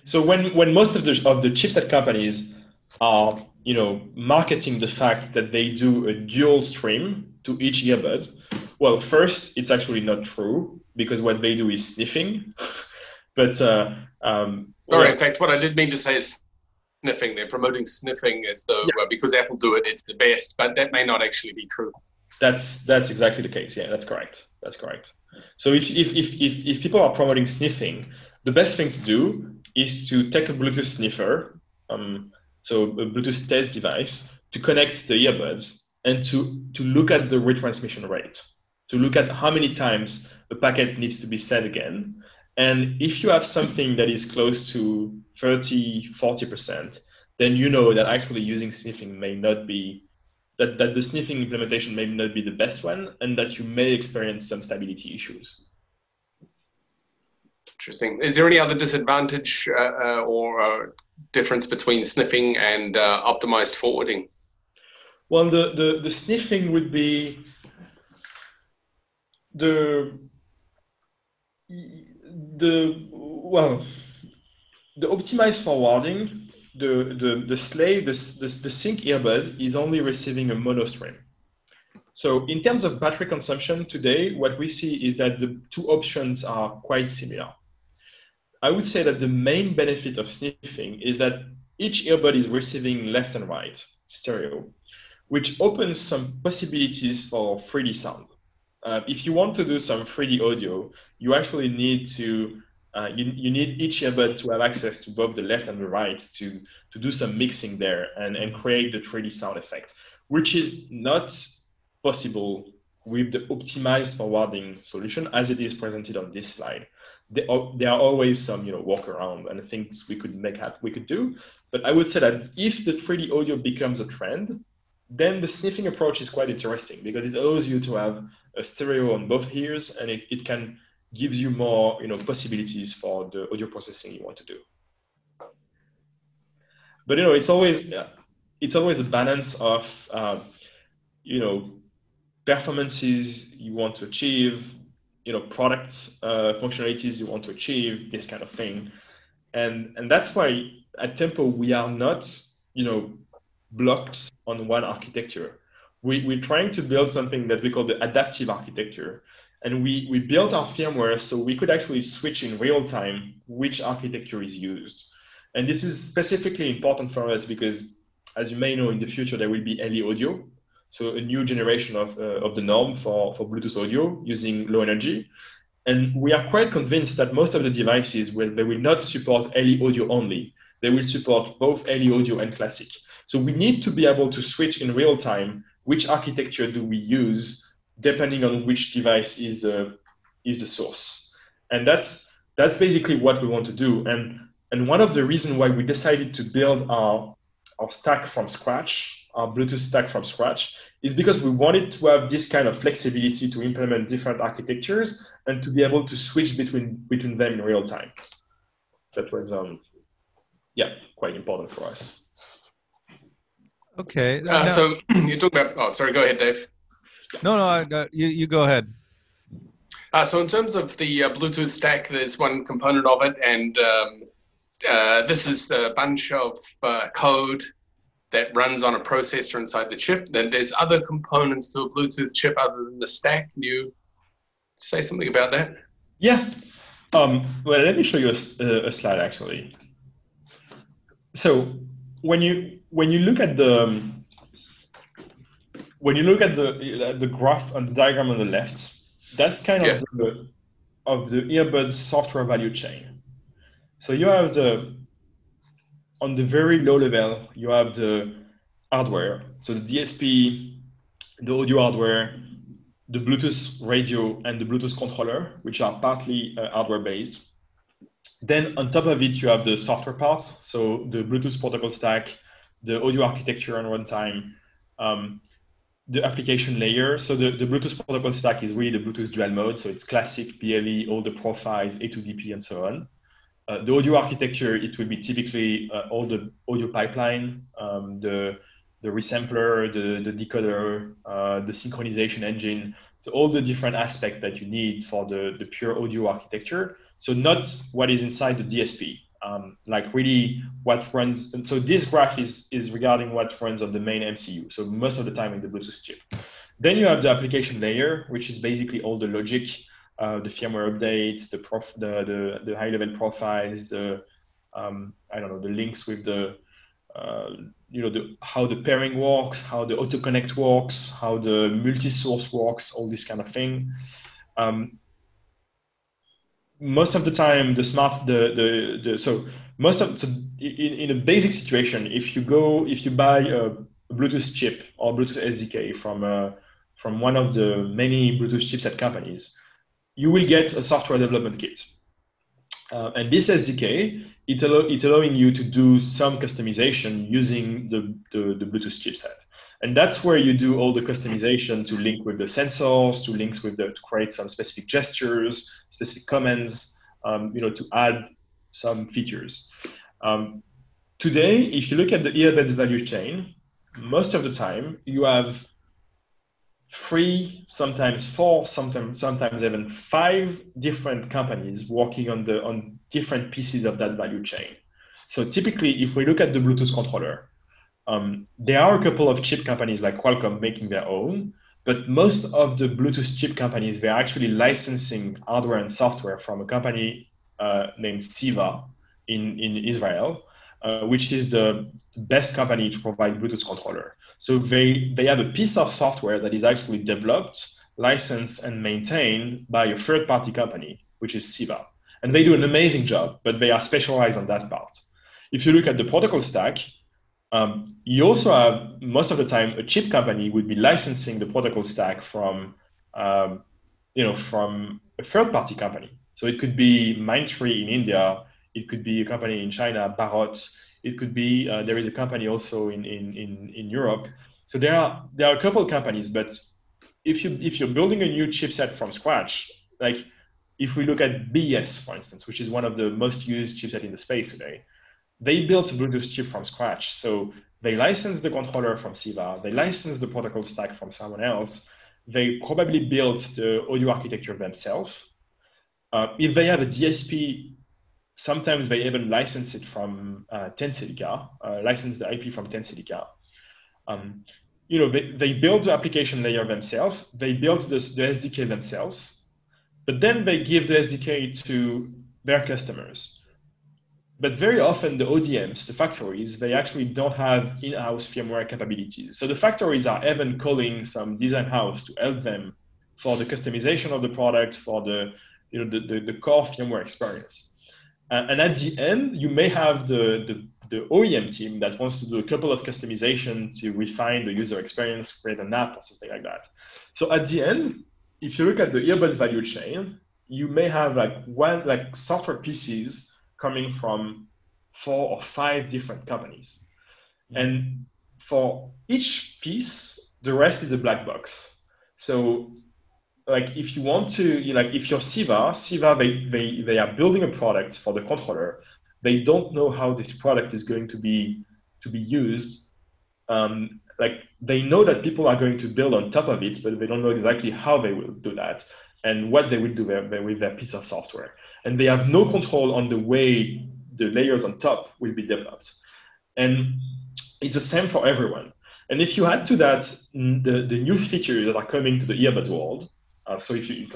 S2: So when most of the chipset companies are marketing the fact that they do a dual stream to each earbud, well, first it's actually not true because what they do is sniffing. But
S3: sorry, in fact, what I did mean to say is sniffing. They're promoting sniffing as though because Apple do it, it's the best, but that may not actually be true.
S2: That's exactly the case. Yeah, that's correct. That's correct. So if people are promoting sniffing, the best thing to do is to take a Bluetooth sniffer, so a Bluetooth test device, to connect the earbuds and to look at the retransmission rate, to look at how many times a packet needs to be sent again. And if you have something that is close to 30, 40%, then you know that actually using sniffing may not be, that the sniffing implementation may not be the best one, and that you may experience some stability issues.
S3: Interesting. Is there any other disadvantage or difference between sniffing and optimized forwarding?
S2: Well, the sniffing would be the optimized forwarding. The sync earbud is only receiving a mono stream. So in terms of battery consumption today, what we see is that the two options are quite similar. I would say that the main benefit of sniffing is that each earbud is receiving left and right stereo, which opens some possibilities for 3D sound. If you want to do some 3D audio, you actually need to you need each earbud to have access to both the left and the right to do some mixing there and create the 3D sound effect, which is not possible with the optimized forwarding solution as it is presented on this slide. There are always some workaround and things we could do, but I would say that if the 3D audio becomes a trend, then the sniffing approach is quite interesting because it allows you to have a stereo on both ears, and it can give you more possibilities for the audio processing you want to do. But it's always a balance of performances you want to achieve, products functionalities you want to achieve, this kind of thing, and that's why at Tempow we are not blocked on one architecture. We're trying to build something that we call the adaptive architecture, and we built our firmware so we could actually switch in real time which architecture is used. And this is specifically important for us because, as you may know, in the future there will be LE audio, so a new generation of the norm for Bluetooth audio using low energy. And we are quite convinced that most of the devices they will not support LE audio only. They will support both LE audio and classic. So we need to be able to switch in real time which architecture do we use depending on which device is the source. And that's basically what we want to do. And one of the reasons why we decided to build our stack from scratch, our Bluetooth stack from scratch, is because we wanted to have this kind of flexibility to implement different architectures and to be able to switch between them in real time. That was quite important for us.
S1: Okay.
S3: So you're talking about. Oh, sorry. Go ahead, Dave.
S1: No. You go ahead.
S3: So in terms of the Bluetooth stack, there's one component of it, and this is a bunch of code that runs on a processor inside the chip. Then there's other components to a Bluetooth chip other than the stack. Can you say something about that?
S2: Yeah. Well, let me show you a slide actually. So when you look at the graph on the diagram on the left, that's kind of the earbud software value chain. So you have on the very low level, you have the hardware, so the DSP, the audio hardware, the Bluetooth radio, and the Bluetooth controller, which are partly hardware-based. Then on top of it, you have the software part, so the Bluetooth protocol stack, the audio architecture and runtime, the application layer. So the Bluetooth protocol stack is really the Bluetooth dual mode, so it's classic, BLE, all the profiles, A2DP, and so on. The audio architecture, it will be typically all the audio pipeline, the resampler, the decoder, the synchronization engine, so all the different aspects that you need for the pure audio architecture. So not what is inside the DSP. like really what runs. And so this graph is regarding what runs on the main MCU. So most of the time in the Bluetooth chip. Then you have the application layer, which is basically all the logic, the firmware updates, the high-level profiles, the I don't know, the links with the how the pairing works, how the auto-connect works, how the multi-source works, all this kind of thing. Most of the time, in a basic situation, if you buy a Bluetooth chip or Bluetooth SDK from one of the many Bluetooth chipset companies, you will get a software development kit. And this SDK, it's allowing you to do some customization using the Bluetooth chipset. And that's where you do all the customization to link with the sensors, to create some specific gestures, specific commands, to add some features. Today, if you look at the earbuds value chain, most of the time you have 3, sometimes 4, sometimes even 5 different companies working on different pieces of that value chain. So typically, if we look at the Bluetooth controller, there are a couple of chip companies like Qualcomm making their own, but most of the Bluetooth chip companies, they're actually licensing hardware and software from a company named Siva in Israel, which is the best company to provide Bluetooth controller. So they have a piece of software that is actually developed, licensed, and maintained by a third-party company, which is Siva. And they do an amazing job, but they are specialized on that part. If you look at the protocol stack, you also have, most of the time, a chip company would be licensing the protocol stack from a third-party company. So it could be Mindtree in India, it could be a company in China, Barot. It could be there is a company also in Europe. So there are a couple of companies, but if you're building a new chipset from scratch, like if we look at BS, for instance, which is one of the most used chipset in the space today, they built a Bluetooth chip from scratch. So they licensed the controller from Siva, they licensed the protocol stack from someone else, they probably built the audio architecture themselves. If they have a DSP, sometimes they even license it from Tensilica, license the IP from Tensilica. They build the application layer themselves, they build the SDK themselves, but then they give the SDK to their customers. But very often the ODMs, the factories, they actually don't have in-house firmware capabilities. So the factories are even calling some design house to help them for the customization of the product, for the core firmware experience. And at the end, you may have the OEM team that wants to do a couple of customization to refine the user experience, create an app or something like that. So at the end, if you look at the earbuds value chain, you may have software pieces coming from 4 or 5 different companies. And for each piece, the rest is a black box. So if you want to, if you're Siva, they are building a product for the controller. They don't know how this product is going to be used. They know that people are going to build on top of it, but they don't know exactly how they will do that and what they will do with their piece of software. And they have no control on the way the layers on top will be developed. And it's the same for everyone. And if you add to that the new features that are coming to the earbud world, so if you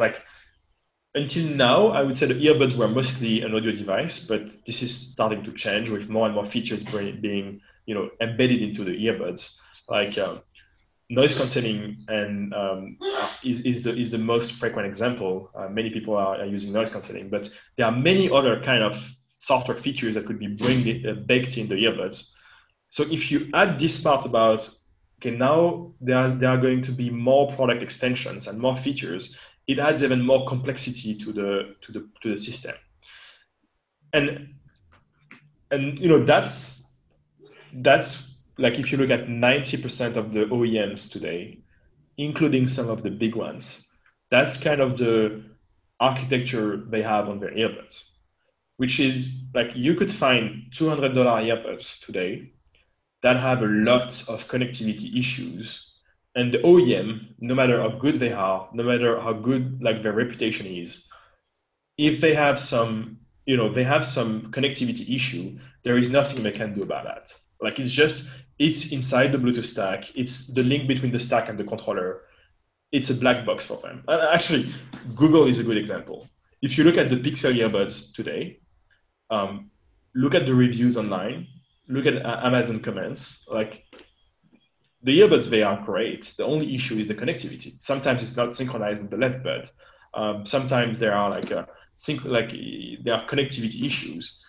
S2: until now, I would say the earbuds were mostly an audio device, but this is starting to change with more and more features being embedded into the earbuds, like noise cancelling and is the most frequent example. Many people are using noise cancelling, but there are many other kind of software features that could be baked in the earbuds. So if you add this part about, okay, now there are going to be more product extensions and more features, it adds even more complexity to the system. And that's like, if you look at 90% of the OEMs today, including some of the big ones, that's kind of the architecture they have on their earbuds, which is like, you could find $200 earbuds today that have a lot of connectivity issues. And the OEM, no matter how good they are, no matter how good their reputation is, if they have some they have some connectivity issue, there is nothing they can do about that. Like it's inside the Bluetooth stack. It's the link between the stack and the controller. It's a black box for them. Actually, Google is a good example. If you look at the Pixel earbuds today, look at the reviews online, look at Amazon comments, like the earbuds, they are great. The only issue is the connectivity. Sometimes it's not synchronized with the left bud. Sometimes there are there are connectivity issues.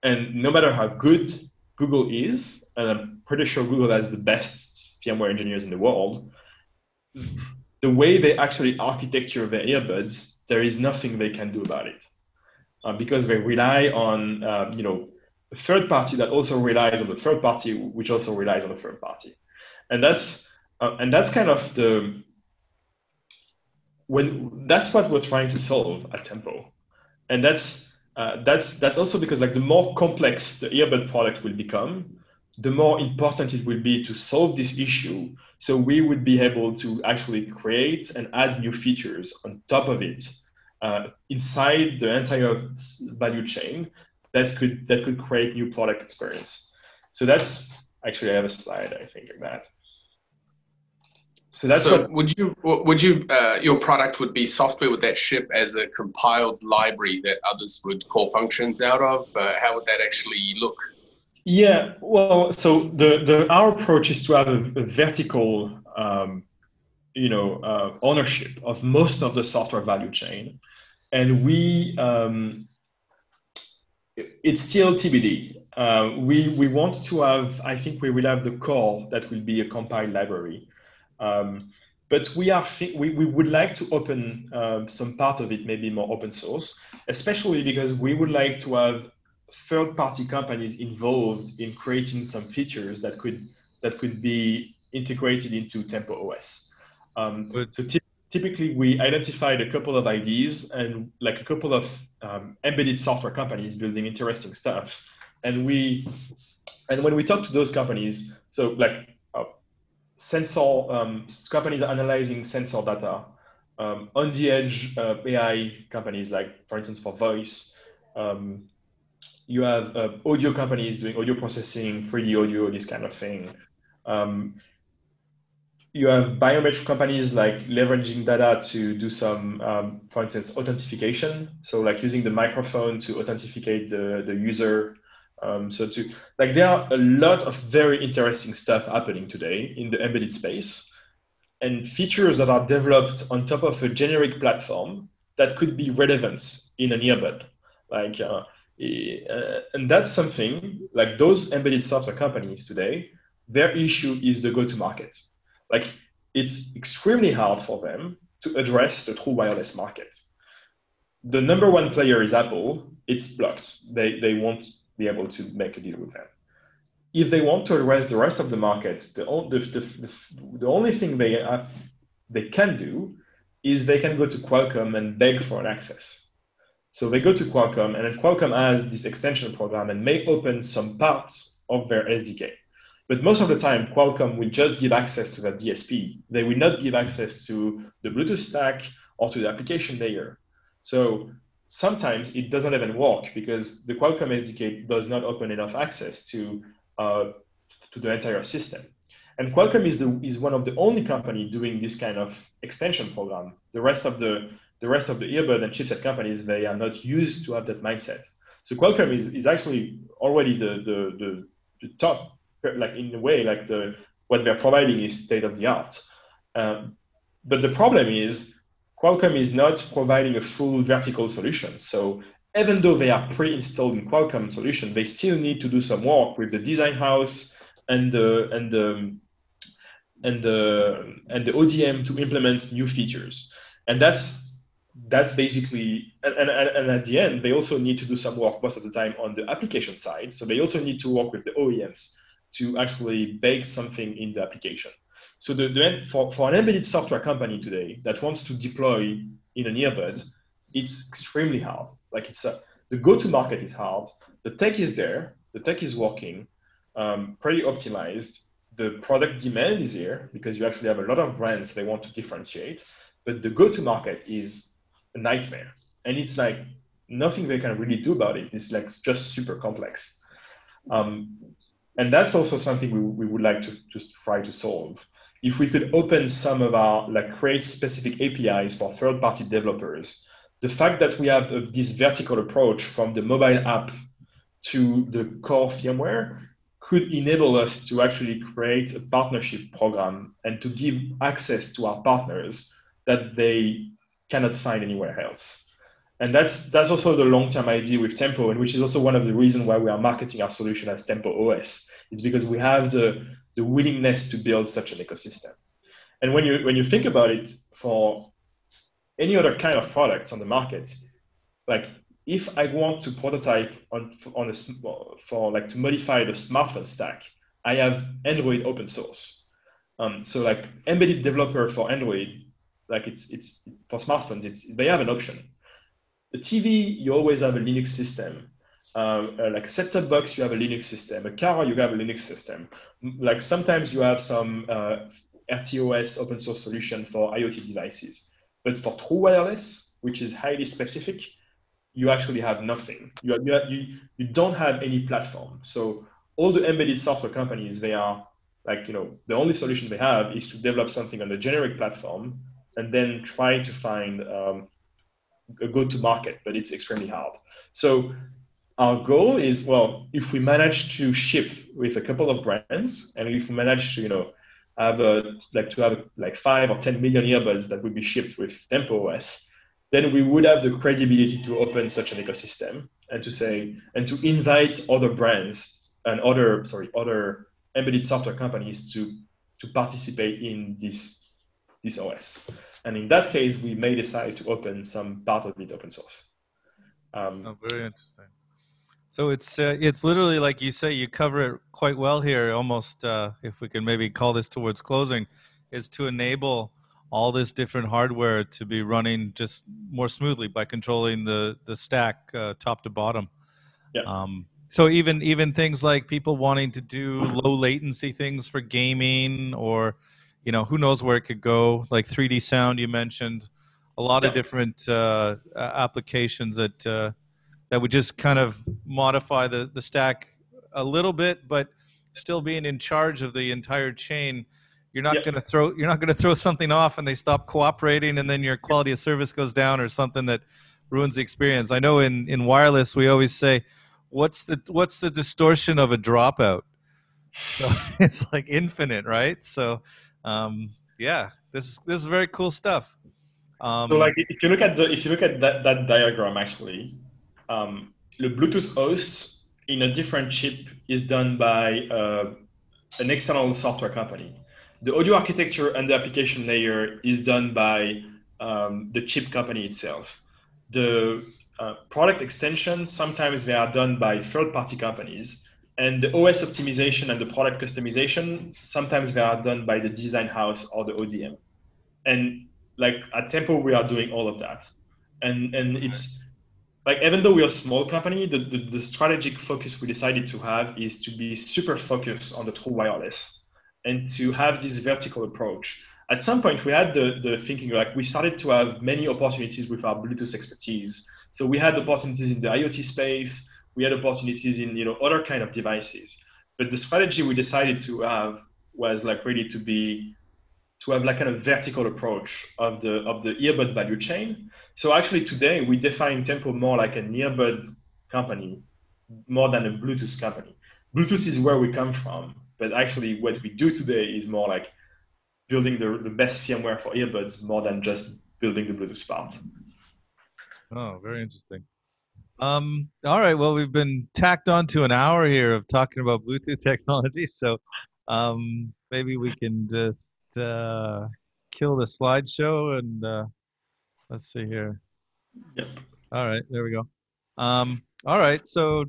S2: And no matter how good Google is, and I'm pretty sure Google has the best firmware engineers in the world, the way they actually architecture their earbuds, there is nothing they can do about it. Because they rely on a third party that also relies on the third party, which also relies on the third party. And that's kind of that's what we're trying to solve at Tempow. And that's also because the more complex the earbud product will become, the more important it will be to solve this issue. So we would be able to actually create and add new features on top of it inside the entire value chain that could create new product experience. So that's actually, I have a slide, I think, like that.
S3: So would you your product would be software with that ship as a compiled library that others would call functions out of? How would that actually look?
S2: Yeah, well, so our approach is to have a vertical, ownership of most of the software value chain, and it's still TBD. We want to have, I think we will have the core that will be a compiled library. But we would like to open some part of it, maybe more open source, especially because we would like to have third-party companies involved in creating some features that could be integrated into Tempow OS. So typically, we identified a couple of ideas and a couple of embedded software companies building interesting stuff, and when we talk to those companies, so sensor companies are analyzing sensor data, on the edge AI companies, for instance for voice. You have audio companies doing audio processing, 3D audio, this kind of thing. You have biometric companies leveraging data to do some, for instance, authentication. So using the microphone to authenticate the user. There are a lot of very interesting stuff happening today in the embedded space, and features that are developed on top of a generic platform that could be relevant in an earbud. And that's something those embedded software companies today, their issue is the go-to-market. It's extremely hard for them to address the true wireless market. The number one player is Apple. It's blocked. They won't be able to make a deal with them. If they want to address the rest of the market, the only thing they can do is they can go to Qualcomm and beg for an access. So they go to Qualcomm, and then Qualcomm has this extension program and may open some parts of their SDK. But most of the time, Qualcomm will just give access to that DSP. They will not give access to the Bluetooth stack or to the application layer. So sometimes it doesn't even work because the Qualcomm SDK does not open enough access to the entire system. And Qualcomm is one of the only company doing this kind of extension program. The rest of the earbud and chipset companies, they are not used to have that mindset. So Qualcomm is actually already the top, in a way, what they're providing is state of the art. But the problem is Qualcomm is not providing a full vertical solution. So even though they are pre-installed in Qualcomm solution, they still need to do some work with the design house and the ODM to implement new features. And that's basically, and at the end, they also need to do some work most of the time on the application side. So they also need to work with the OEMs to actually bake something in the application. So for an embedded software company today that wants to deploy in an earbud, it's extremely hard. The go-to-market is hard. The tech is there. The tech is working, pretty optimized. The product demand is here because you actually have a lot of brands they want to differentiate. But the go-to-market is a nightmare. And it's nothing they can really do about it. It's like just super complex. And that's also something we would like to just try to solve. If we could open some of our, like create specific APIs for third-party developers, the fact that we have this vertical approach from the mobile app to the core firmware could enable us to actually create a partnership program and to give access to our partners that they cannot find anywhere else. And that's also the long-term idea with Tempow, and which is also one of the reasons why we are marketing our solution as Tempow OS. It's because we have the willingness to build such an ecosystem. And when you think about it, for any other kind of products on the market, like if I want to prototype for like to modify the smartphone stack, I have Android open source. So like embedded developer for Android, like it's for smartphones, they have an option. The TV, you always have a Linux system. Like a set-top box, you have a Linux system. A car, you have a Linux system. Like sometimes you have some RTOS open source solution for IoT devices. But for true wireless, which is highly specific, you actually have nothing. You don't have any platform. So all the embedded software companies, they are like, the only solution they have is to develop something on the generic platform and then try to find a go-to-market, but it's extremely hard. So our goal is, well, if we manage to ship with a couple of brands, and if we manage to, have 5 or 10 million earbuds that would be shipped with Tempow OS, then we would have the credibility to open such an ecosystem and to invite other brands and other embedded software companies to participate in this OS. And in that case, we may decide to open some part of it open source.
S1: Very interesting. So it's literally, like you say, you cover it quite well here. Almost, if we can maybe call this towards closing, is to enable all this different hardware to be running just more smoothly by controlling the stack top to bottom.
S2: Yeah.
S1: So even things like people wanting to do low latency things for gaming, or who knows where it could go, like 3D sound you mentioned, a lot of different applications that would just kind of modify the stack a little bit, but still being in charge of the entire chain. You're not going to throw something off and they stop cooperating, and then your quality of service goes down, or something that ruins the experience. I know in wireless we always say, what's the distortion of a dropout? So it's like infinite, right? So yeah, this is very cool stuff.
S2: So like if you look at that diagram, actually, the Bluetooth host in a different chip is done by an external software company. The audio architecture and the application layer is done by the chip company itself. The product extension, sometimes they are done by third-party companies. And the OS optimization and the product customization, sometimes they are done by the design house or the ODM. And like at Tempow, we are doing all of that. And it's like, even though we are a small company, the strategic focus we decided to have is to be super focused on the true wireless and to have this vertical approach. At some point, we had the thinking, like we started to have many opportunities with our Bluetooth expertise. So we had opportunities in the IoT space, we had opportunities in other kind of devices. But the strategy we decided to have was like really to have like kind of vertical approach of the earbud value chain. So actually today we define Tempow more like an earbud company more than a Bluetooth company. Bluetooth is where we come from, but actually what we do today is more like building the best firmware for earbuds more than just building the Bluetooth part.
S1: Oh, very interesting. All right. Well, we've been tacked on to an hour here of talking about Bluetooth technology, so maybe we can just kill the slideshow and let's see here.
S2: Yep.
S1: All right, there we go. All right, so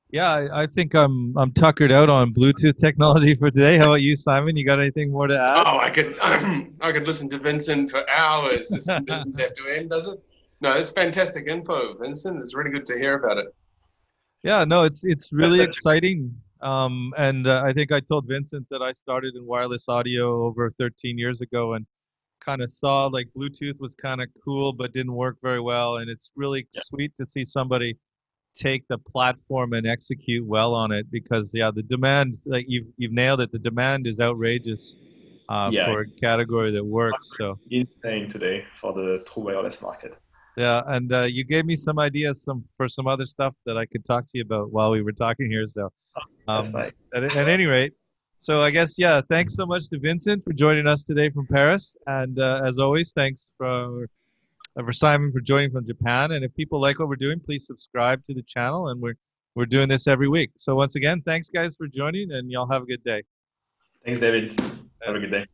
S1: yeah, I think I'm tuckered out on Bluetooth technology for today. How about you, Simon? You got anything more to add?
S3: Oh, I could listen to Vincent for hours. This doesn't have to end, does it? No, it's fantastic info, Vincent. It's really good to hear about it.
S1: Yeah, no, it's really exciting. And I think I told Vincent that I started in wireless audio over 13 years ago, and kind of saw like Bluetooth was kind of cool but didn't work very well, and it's really sweet to see somebody take the platform and execute well on it, because the demand, like you've nailed it, the demand is outrageous for a category that works. So
S2: insane today for the true wireless market.
S1: Yeah, and you gave me some ideas for some other stuff that I could talk to you about while we were talking here. So,
S2: That's nice.
S1: at any rate, so I guess thanks so much to Vincent for joining us today from Paris, and as always, thanks for Simon for joining from Japan. And if people like what we're doing, please subscribe to the channel, and we're doing this every week. So once again, thanks guys for joining, and y'all have a good day.
S2: Thanks, David. Have a good day.